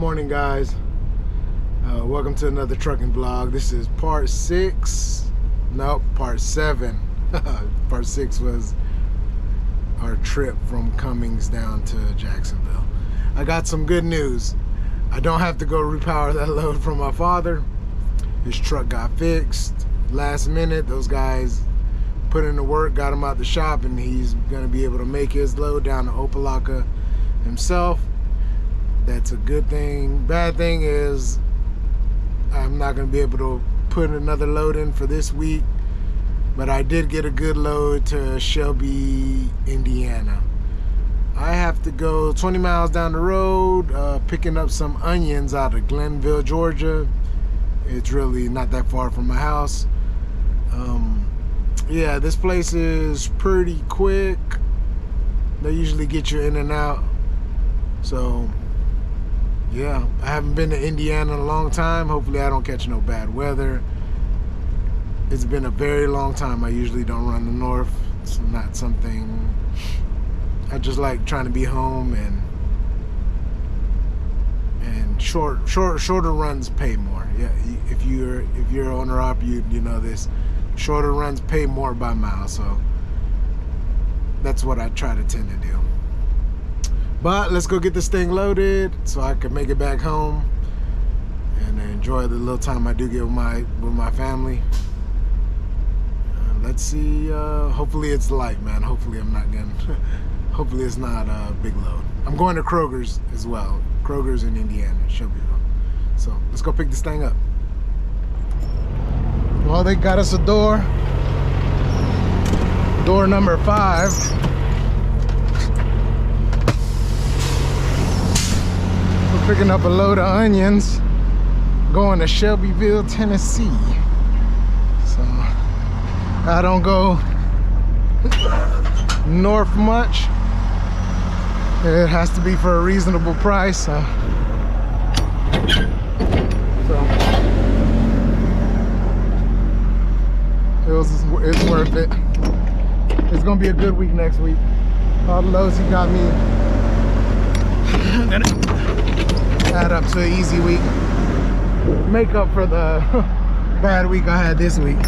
morning, guys. Welcome to another trucking vlog. This is part 6. Nope, part 7. Part 6 was our trip from Cummings down to Jacksonville. I got some good news. I don't have to go repower that load from my father. His truck got fixed last minute. Those guys put in the work, got him out the shop, and he's gonna be able to make his load down to Opelika himself. That's a good thing. Bad thing is I'm not gonna be able to put another load in for this week, but I did get a good load to Shelby, Indiana. I have to go 20 miles down the road, picking up some onions out of Glenville, Georgia. It's really not that far from my house. Yeah, this place is pretty quick. They usually get you in and out. So yeah, I haven't been to Indiana in a long time. Hopefully I don't catch no bad weather. It's been a very long time. I usually don't run the north. It's not something, I just like trying to be home, and shorter runs pay more. Yeah, if you're owner-op, you know this. Shorter runs pay more by mile, so that's what I try to tend to do. But let's go get this thing loaded so I can make it back home and enjoy the little time I do get with my family. Let's see. Hopefully it's light, man. Hopefully I'm not getting. Hopefully it's not a big load. I'm going to Kroger's as well. Kroger's in Indiana, Shelbyville. So let's go pick this thing up. Well, they got us a door. Door number 5. We're picking up a load of onions, going to Shelbyville, Tennessee. So I don't go north much. It has to be for a reasonable price. So it's worth it. It's gonna be a good week next week. All the loads he got me, gonna add up to an easy week. Make up for the bad week I had this week,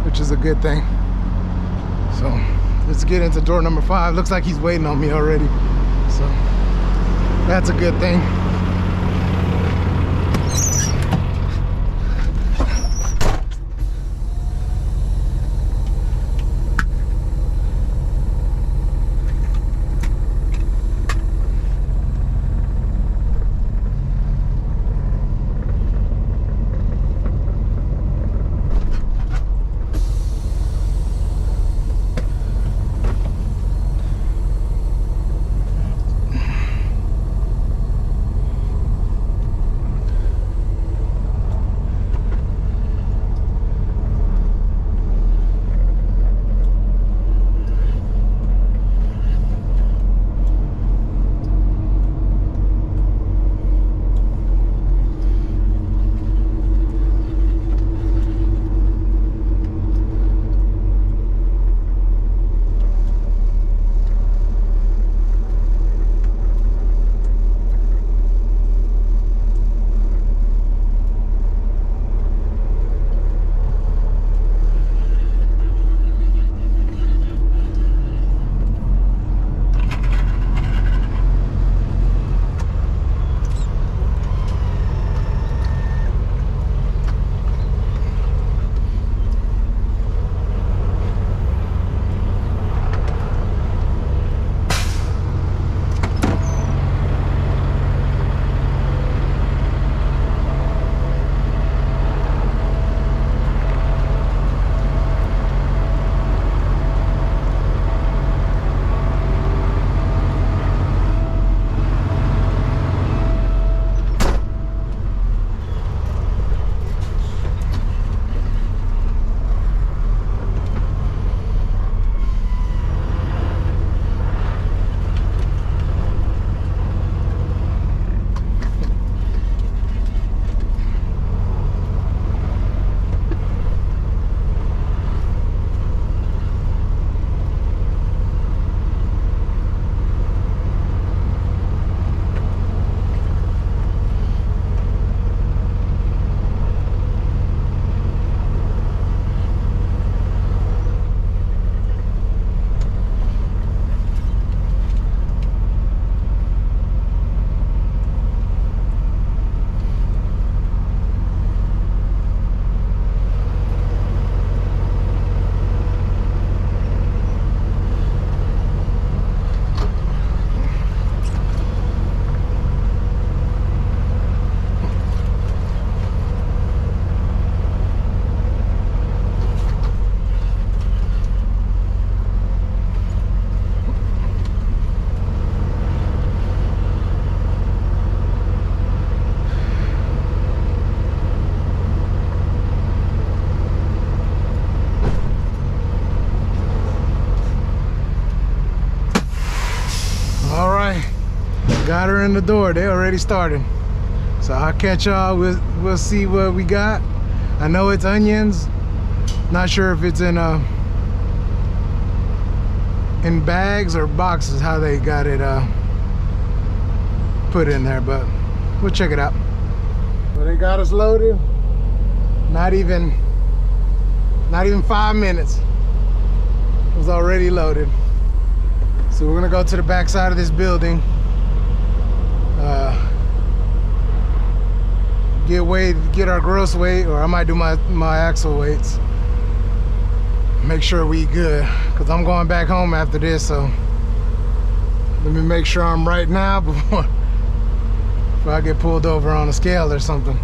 which is a good thing. So let's get into door number 5. Looks like he's waiting on me already, so that's a good thing. order in the door. They already started. So I'll catch y'all. We'll see what we got. I know it's onions. Not sure if it's in bags or boxes, how they got it put in there, but we'll check it out. So they got us loaded. Not even 5 minutes. It was already loaded. So we're gonna go to the back side of this building. Get our gross weight, or I might do my axle weights. Make sure we good, because I'm going back home after this, so let me make sure I'm right now before I get pulled over on a scale or something.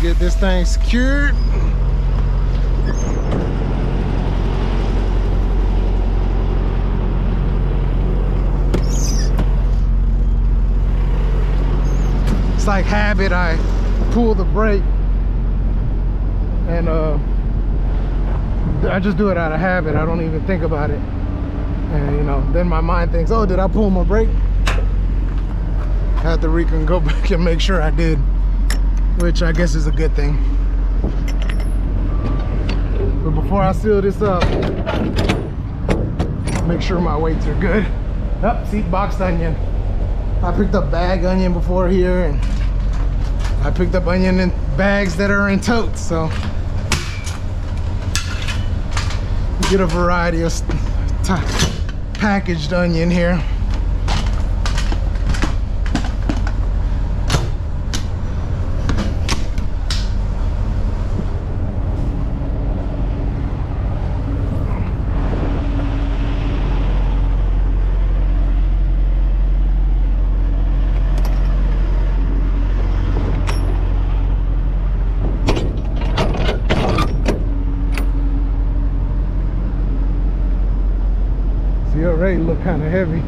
Get this thing secured. It's like habit. I pull the brake and I just do it out of habit. I don't even think about it, and you know, then my mind thinks, oh, did I pull my brake? I have to go back and make sure I did, which I guess is a good thing. But before I seal this up, make sure my weights are good. Oh, see, boxed onion. I picked up bag onion before here, and I picked up onion in bags that are in totes, so you get a variety of packaged onion here. Already look kind of heavy.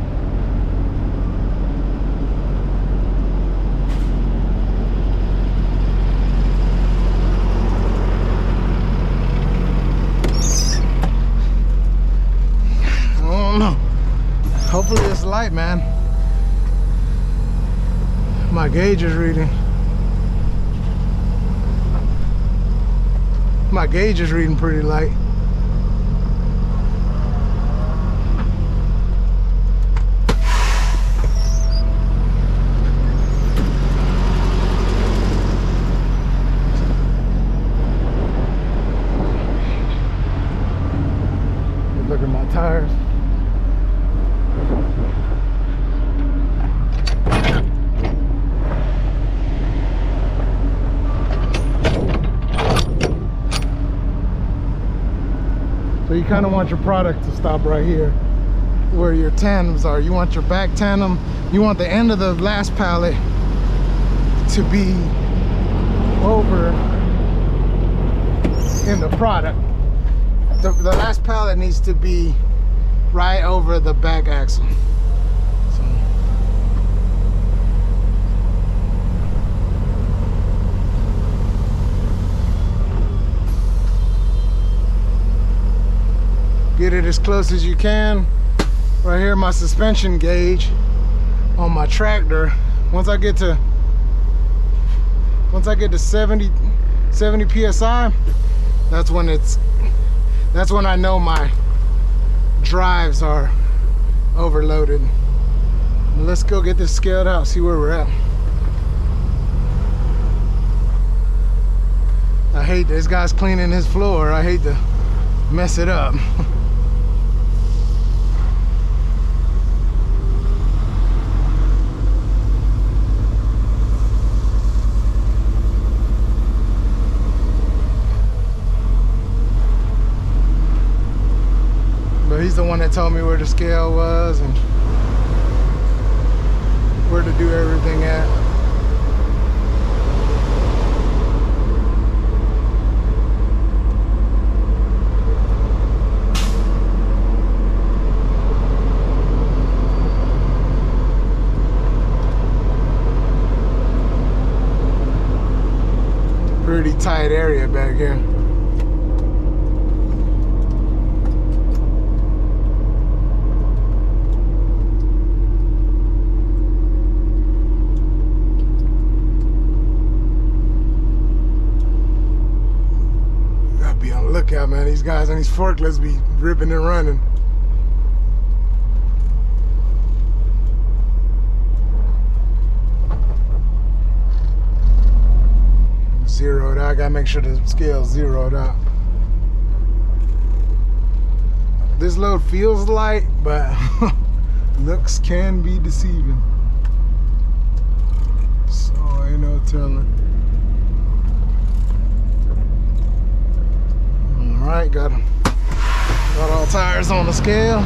I don't know. Hopefully it's light, man. My gauge is reading. My gauge is reading pretty light. Look at my tires. So you kind of want your product to stop right here where your tandems are. You want your back tandem, you want the end of the last pallet to be over in the product. The last pallet needs to be right over the back axle. So. Get it as close as you can. Right here, my suspension gauge on my tractor. Once I get to 70 psi, that's when I know my drives are overloaded. Let's go get this scaled out, see where we're at. I hate this guy's cleaning his floor. I hate to mess it up. He's the one that told me where the scale was and where to do everything at. pretty tight area back here. Gotta be on the lookout, man. These guys on these forklifts be ripping and running. Zeroed out. I gotta make sure the scale's zeroed out. This load feels light, but looks can be deceiving. So ain't no telling. All right, got all tires on the scale.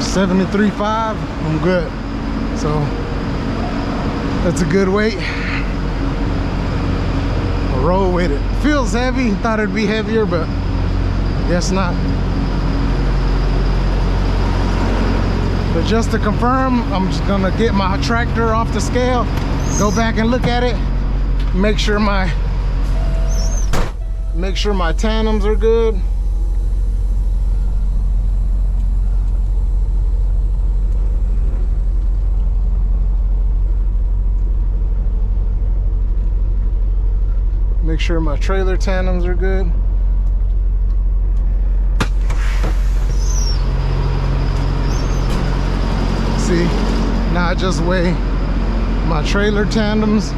$73.5, I'm good. So that's a good weight. I'll roll with it. Feels heavy, thought it'd be heavier, but guess not. But just to confirm, I'm just gonna get my tractor off the scale, go back and look at it, make sure my tandems are good. Make sure my trailer tandems are good. See, now I just weigh my trailer tandems.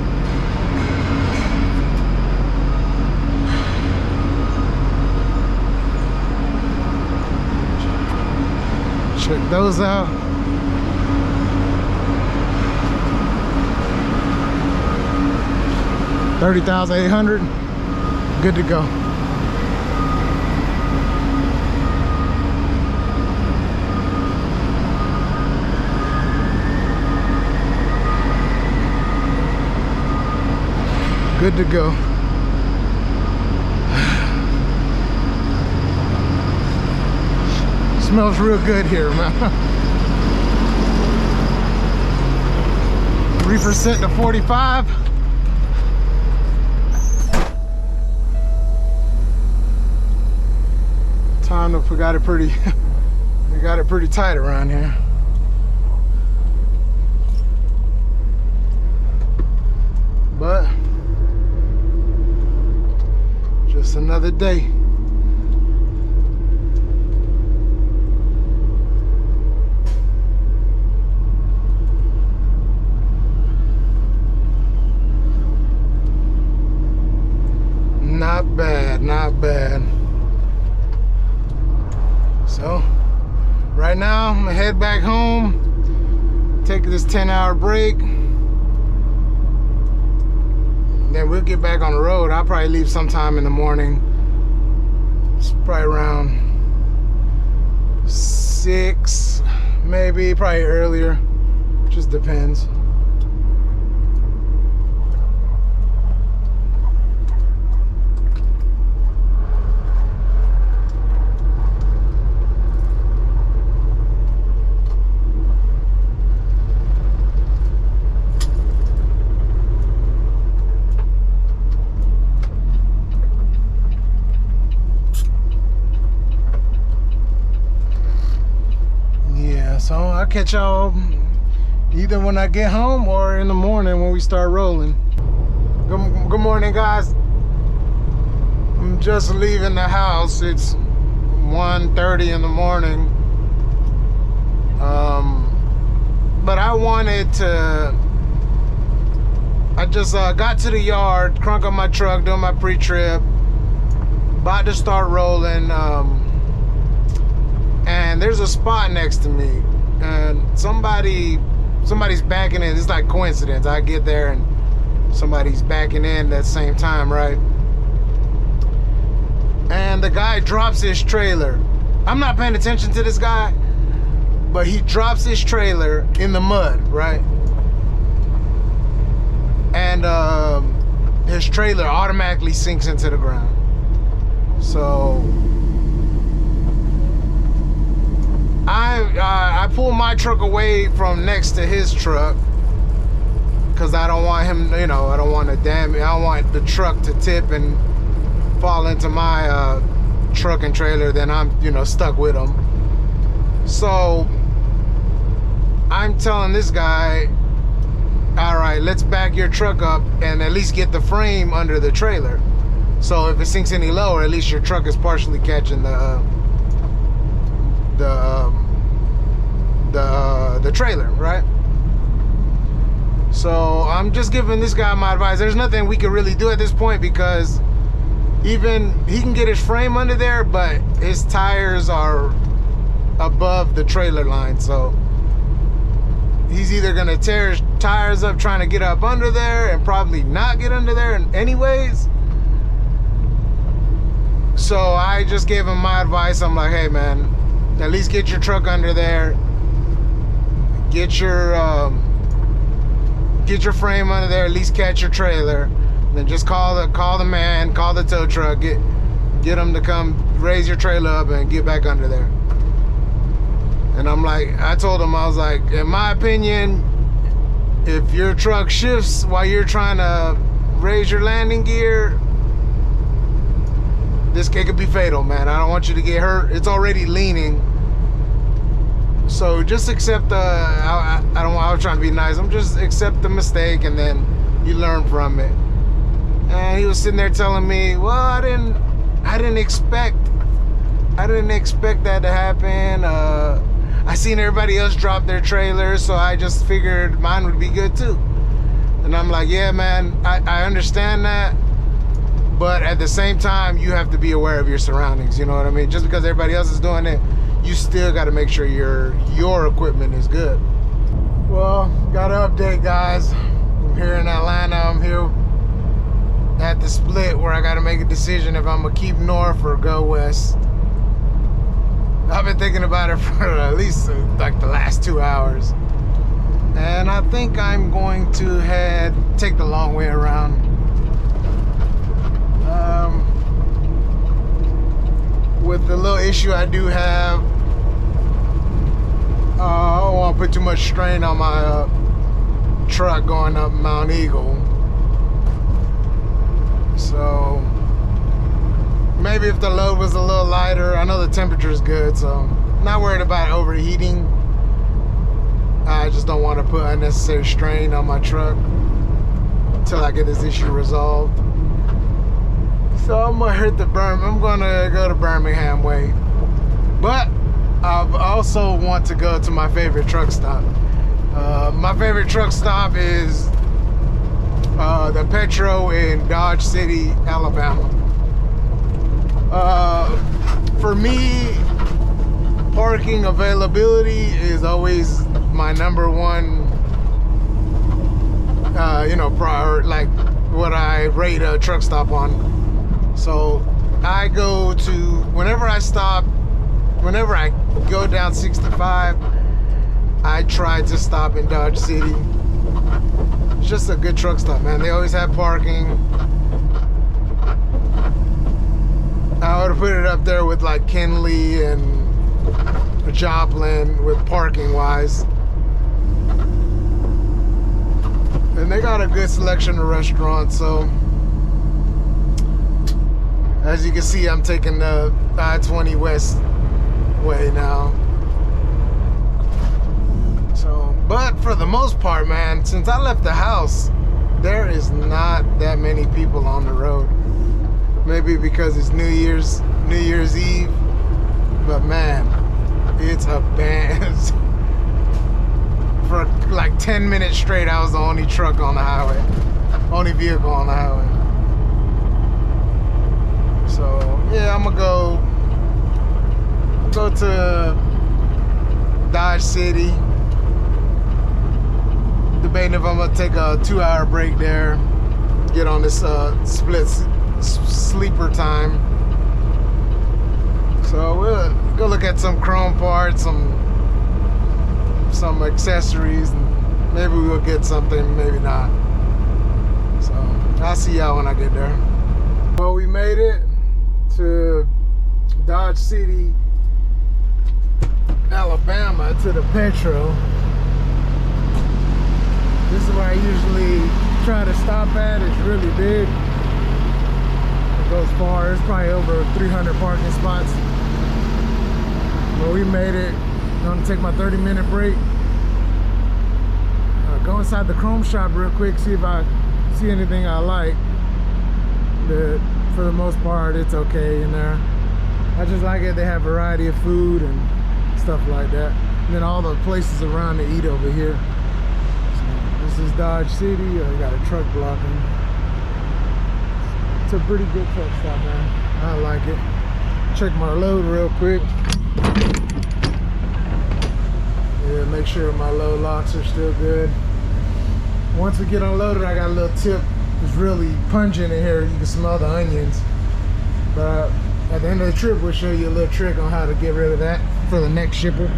Check those out. $30,800, good to go. Good to go. Smells real good here, man. Reefer set to 45. We got it pretty tight around here. But just another day. Not bad, not bad. So right now I'm gonna head back home, take this 10-hour break, then we'll get back on the road. I'll probably leave sometime in the morning. It's probably around 6, maybe, probably earlier, just depends. So I'll catch y'all either when I get home or in the morning when we start rolling. Good morning, guys. I'm just leaving the house. It's 1:30 in the morning. But I just got to the yard, crunk up my truck, doing my pre-trip, about to start rolling. And there's a spot next to me, and somebody's backing in. It's like coincidence. I get there and somebody's backing in at the same time, right? And the guy drops his trailer. I'm not paying attention to this guy, but he drops his trailer in the mud, right? And his trailer automatically sinks into the ground. So I pulled my truck away from next to his truck because I don't want him, I don't want to damage. I don't want the truck to tip and fall into my truck and trailer. Then I'm, stuck with him. So I'm telling this guy, all right, let's back your truck up and at least get the frame under the trailer. So if it sinks any lower, at least your truck is partially catching the trailer, right? So I'm just giving this guy my advice. There's nothing we can really do at this point because even he can get his frame under there, but his tires are above the trailer line. So he's either gonna tear his tires up trying to get up under there and probably not get under there anyways. So I just gave him my advice. I'm like, hey man, at least get your truck under there. Get your frame under there. At least catch your trailer. Then just call the man, call the tow truck, get them to come raise your trailer up and get back under there. And I'm like, I told him, I was like, in my opinion, if your truck shifts while you're trying to raise your landing gear, this could be fatal, man. I don't want you to get hurt. It's already leaning. So just accept I was trying to be nice. I'm just accept the mistake and then you learn from it. And he was sitting there telling me, well, I didn't expect that to happen. I seen everybody else drop their trailers, so I just figured mine would be good too. And I'm like, yeah, man, I understand that. But at the same time, you have to be aware of your surroundings. You know what I mean? Just because everybody else is doing it, you still got to make sure your equipment is good. Well, got an update, guys. I'm here in Atlanta. I'm here at the split where I got to make a decision if I'm gonna keep north or go west. I've been thinking about it for at least like the last 2 hours, and I think I'm going to take the long way around. With the little issue I do have, I don't want to put too much strain on my truck going up Mount Eagle. So maybe if the load was a little lighter, I know the temperature is good, so I'm not worried about overheating. I just don't want to put unnecessary strain on my truck until I get this issue resolved. So I'm gonna hit I'm gonna go to Birmingham way. But I also want to go to my favorite truck stop. My favorite truck stop is the Petro in Dodge City, Alabama. For me, parking availability is always my number one, prior, like what I rate a truck stop on. So I go to, whenever I go down 65, I try to stop in Dodge City. It's just a good truck stop, man. They always have parking. I would have put it up there with like Kinley and Joplin with parking wise. And they got a good selection of restaurants, so as you can see, I'm taking the I-20 West way now. So, but for the most part, man, since I left the house, there is not that many people on the road. Maybe because it's New Year's Eve, but man, it's a band. For like 10 minutes straight, I was the only truck on the highway, only vehicle on the highway. So yeah, I'm gonna go to Dodge City. Debating if I'm gonna take a 2-hour break there, get on this split sleeper time. So we'll go look at some chrome parts, some accessories, and maybe we'll get something, maybe not. So I'll see y'all when I get there. Well, we made it to Dodge City, Alabama, to the Petro. This is where I usually try to stop at. It's really big. It goes far. It's probably over 300 parking spots. But we made it. I'm gonna take my 30-minute break. Go inside the chrome shop real quick, see if I see anything I like. But for the most part, it's okay in there. I just like it. They have a variety of food and stuff like that. And then all the places around to eat over here. So this is Dodge City. I got a truck blocking. It's a pretty good truck stop, man. I like it. Check my load real quick. Yeah, make sure my load locks are still good. Once we get unloaded, I got a little tip. It's really pungent in here. You can smell the onions. But at the end of the trip, we'll show you a little trick on how to get rid of that for the next shipper.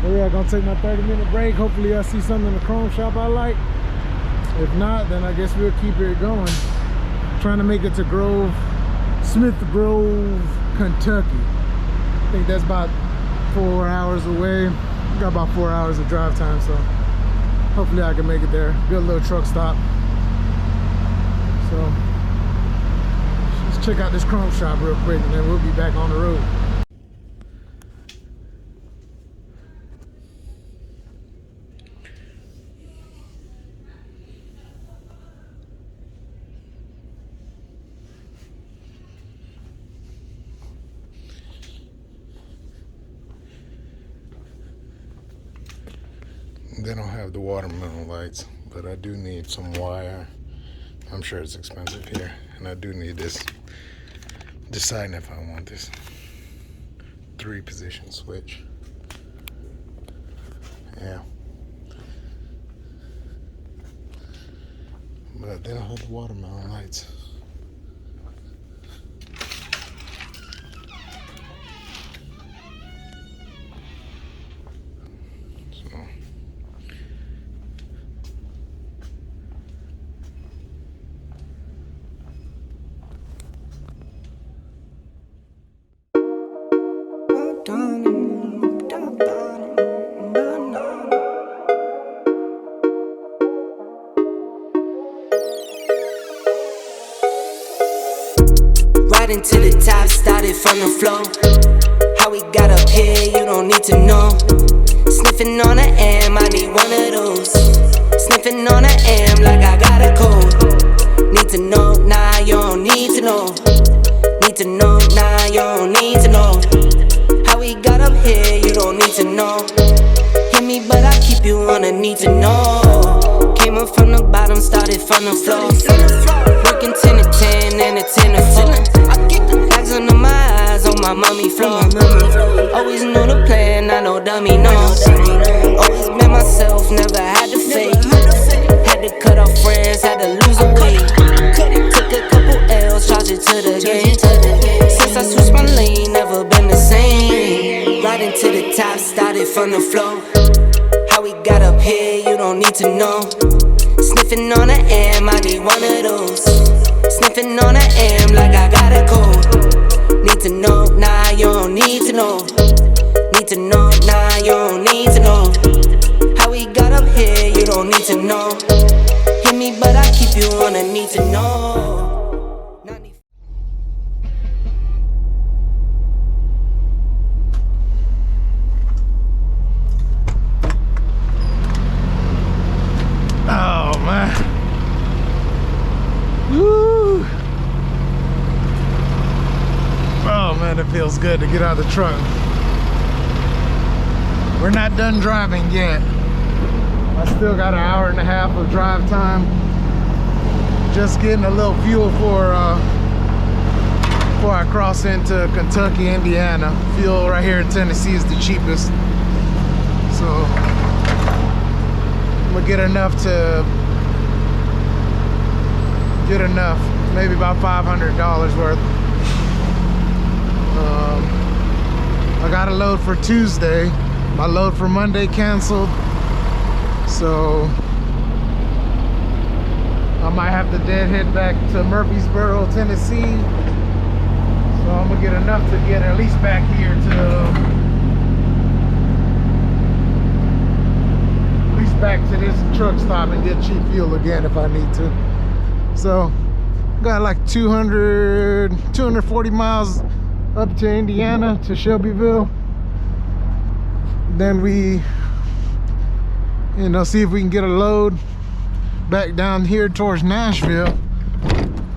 But yeah, gonna take my 30-minute break. Hopefully I see something in the chrome shop I like. If not, then I guess we'll keep it going. Trying to make it to Smith Grove, Kentucky. I think that's about 4 hours away. Got about 4 hours of drive time, so hopefully I can make it there. Good little truck stop. So let's check out this chrome shop real quick, and then we'll be back on the road. They don't have the watermelon lights, but I do need some wire. I'm sure it's expensive here, and I do need this. Deciding if I want this 3-position switch. Yeah. But they don't have the watermelon lights. Riding to the top, started from the floor. How we got up here, you don't need to know. Sniffing on an M, I need one of those. Sniffing on an M like I got a cold. Need to know, nah, you don't need to know. Need to know, nah, you don't need to know. How we got up here, you don't need to know. Hit me, but I keep you on a need to know. Came up from the bottom, started from the floor. Working 10 to 10 and a 10 to 4. Bags under my eyes on my mommy floor. Always know the plan, I know dummy knows. Always been myself, never had to fake. Had to cut off friends, had to lose a weight. Took a couple L's, charged it to the game. Since I switched my lane, never been the same. Riding to the top, started from the floor. How we got up here, you don't need to know. Sniffing on an M, I need one of those. Sniffing on an M like I got a cold. Need to know, nah, you don't need to know. Need to know, nah, you don't need to know. How we got up here, you don't need to know. Hit me, but I keep you on a need to know. Oh man. Woo. Oh man, it feels good to get out of the truck. We're not done driving yet. I still got an hour and a half of drive time. Just getting a little fuel before I cross into Kentucky, Indiana. Fuel right here in Tennessee is the cheapest. So I'm gonna get enough, maybe about $500 worth. I got a load for Tuesday. My load for Monday canceled. So have to deadhead back to Murfreesboro, Tennessee. So I'm gonna get enough to get at least back here back to this truck stop and get cheap fuel again if I need to. So got like 240 miles up to Indiana, to Shelbyville. Then we, you know, see if we can get a load back down here towards Nashville.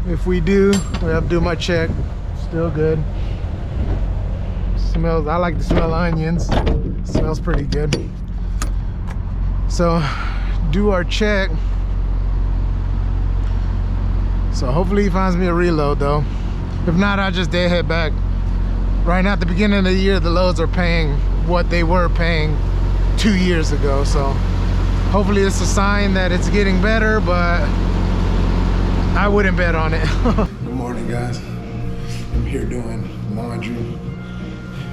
If we do, we have to do my check. Still good. Smells, I like to smell onions. Smells pretty good. So do our check. So hopefully he finds me a reload though. If not, I'll just deadhead back. Right now at the beginning of the year, the loads are paying what they were paying 2 years ago. So hopefully it's a sign that it's getting better, but I wouldn't bet on it. Good morning, guys. I'm here doing laundry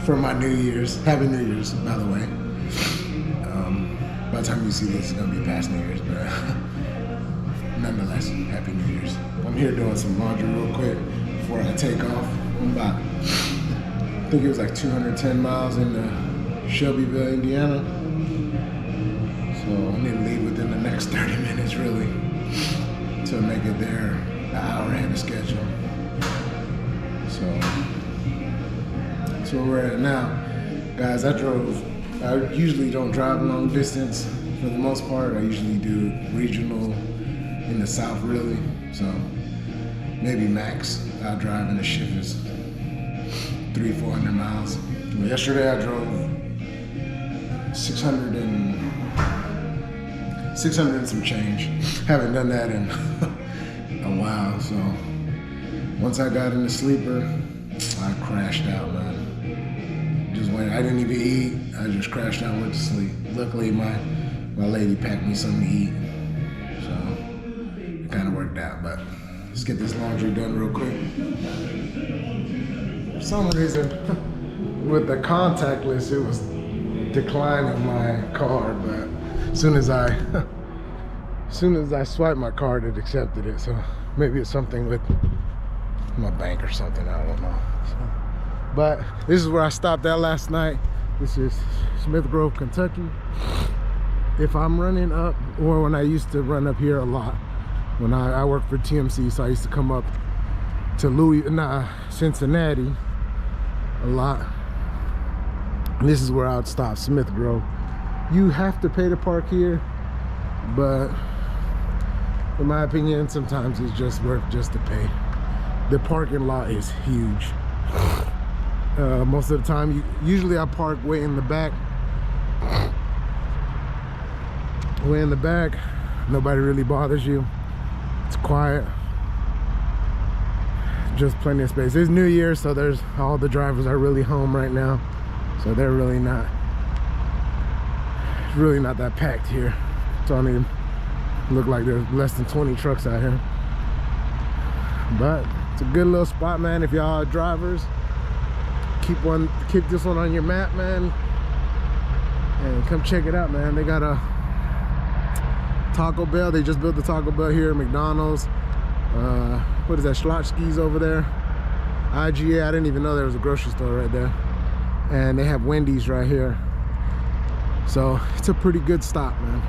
for my New Year's. Happy New Year's, by the way. By the time you see this, it's gonna be past New Year's, but nonetheless, Happy New Year's. I'm here doing some laundry real quick before I take off. I'm about, I think it was like 210 miles into Shelbyville, Indiana. So I need to leave within the next 30 minutes, really, to make it there an hour ahead of schedule. So that's where we're at now. Guys, I usually don't drive long distance for the most part. I usually do regional in the South, really. So maybe max I'll drive in the shift is 300-400 miles. Well, yesterday I drove 600 and some change. Haven't done that in a while. So once I got in the sleeper, I crashed out, man. Just went, I didn't even eat. I just crashed out and went to sleep. Luckily, my lady packed me something to eat. So it kind of worked out, but let's get this laundry done real quick. For some reason, with the contactless, it was declining my card, but as soon as I swiped my card, it accepted it. So maybe it's something with my bank or something, I don't know. So, but this is where I stopped at last night. This is Smith Grove, Kentucky. If I'm running up, or when I used to run up here a lot, when I worked for TMC, so I used to come up to Cincinnati a lot. And this is where I would stop, Smith Grove. You have to pay to park here, but in my opinion, sometimes it's just worth just to pay. The parking lot is huge. Most of the time, usually I park way in the back. Way in the back, nobody really bothers you. It's quiet. Just plenty of space. It's New Year, so there's all the drivers are really home right now. So they're really not that packed here. It's only look like there's less than 20 trucks out here. But it's a good little spot, man. If y'all are drivers, keep this one on your map, man, and come check it out, man. They got a Taco Bell. They just built the Taco Bell here. McDonald's. What is that? Schlotzsky's over there. IGA. I didn't even know there was a grocery store right there. And they have Wendy's right here. So it's a pretty good stop, man.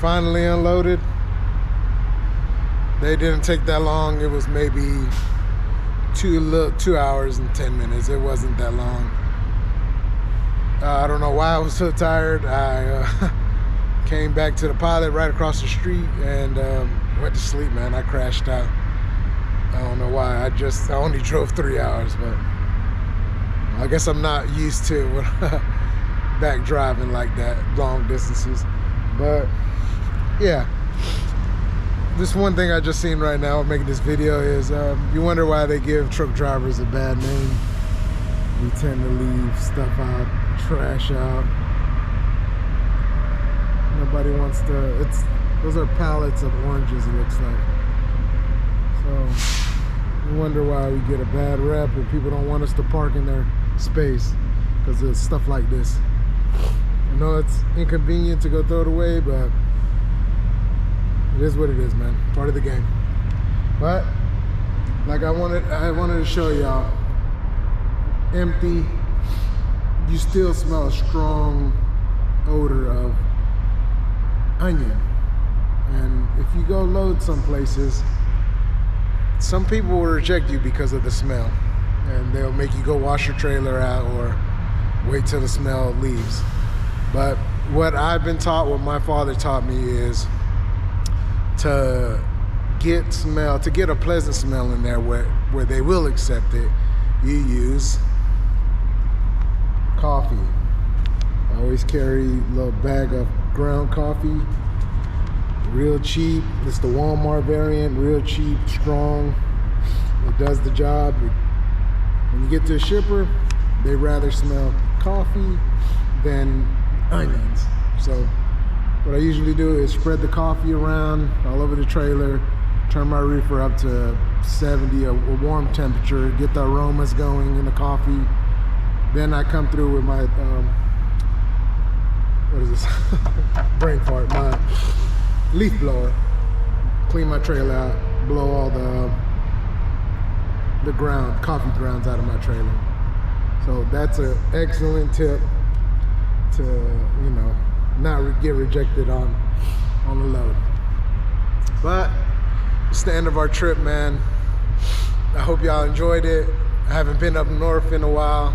finally unloaded. They didn't take that long. It was maybe 2 hours and 10 minutes. It wasn't that long. I don't know why I was so tired. I came back to the pilot right across the street and went to sleep, man. I crashed out. I don't know why. I only drove 3 hours, but I guess I'm not used to back driving like that, long distances. But yeah, this one thing I just seen right now making this video is you wonder why they give truck drivers a bad name. We tend to leave stuff out, trash out. Nobody wants to, those are pallets of oranges, it looks like. So you wonder why we get a bad rep and people don't want us to park in their space because of stuff like this. I know it's inconvenient to go throw it away, but it is what it is, man. Part of the game. But like I wanted to show y'all, empty, you still smell a strong odor of onion. And if you go load some places, some people will reject you because of the smell, and they'll make you go wash your trailer out or wait till the smell leaves. But what I've been taught, what my father taught me, is to get a pleasant smell in there where they will accept it, you use coffee. I always carry a little bag of ground coffee, real cheap. It's the Walmart variant, real cheap, strong. It does the job. When you get to a shipper, they rather smell coffee than onions. So what I usually do is spread the coffee around all over the trailer, turn my reefer up to 70, a warm temperature, get the aromas going in the coffee. Then I come through with my, what is this? Brain fart, my leaf blower. Clean my trailer out, blow all the coffee grounds out of my trailer. So that's an excellent tip to, you know, not get rejected on the load. But it's the end of our trip, man. I hope y'all enjoyed it. I haven't been up north in a while,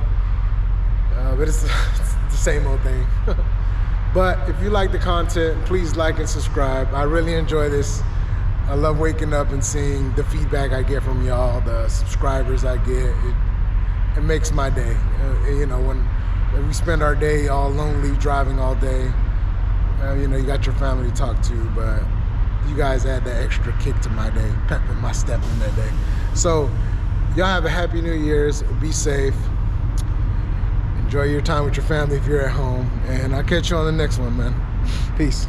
but it's the same old thing. But if you like the content, please like and subscribe. I really enjoy this. I love waking up and seeing the feedback I get from y'all, the subscribers I get. It makes my day. You know, when we spend our day all lonely driving all day, you know, you got your family to talk to, but you guys add that extra kick to my day, pepping my step in that day. So y'all have a happy New Year's. Be safe. Enjoy your time with your family if you're at home. And I'll catch you on the next one, man. Peace.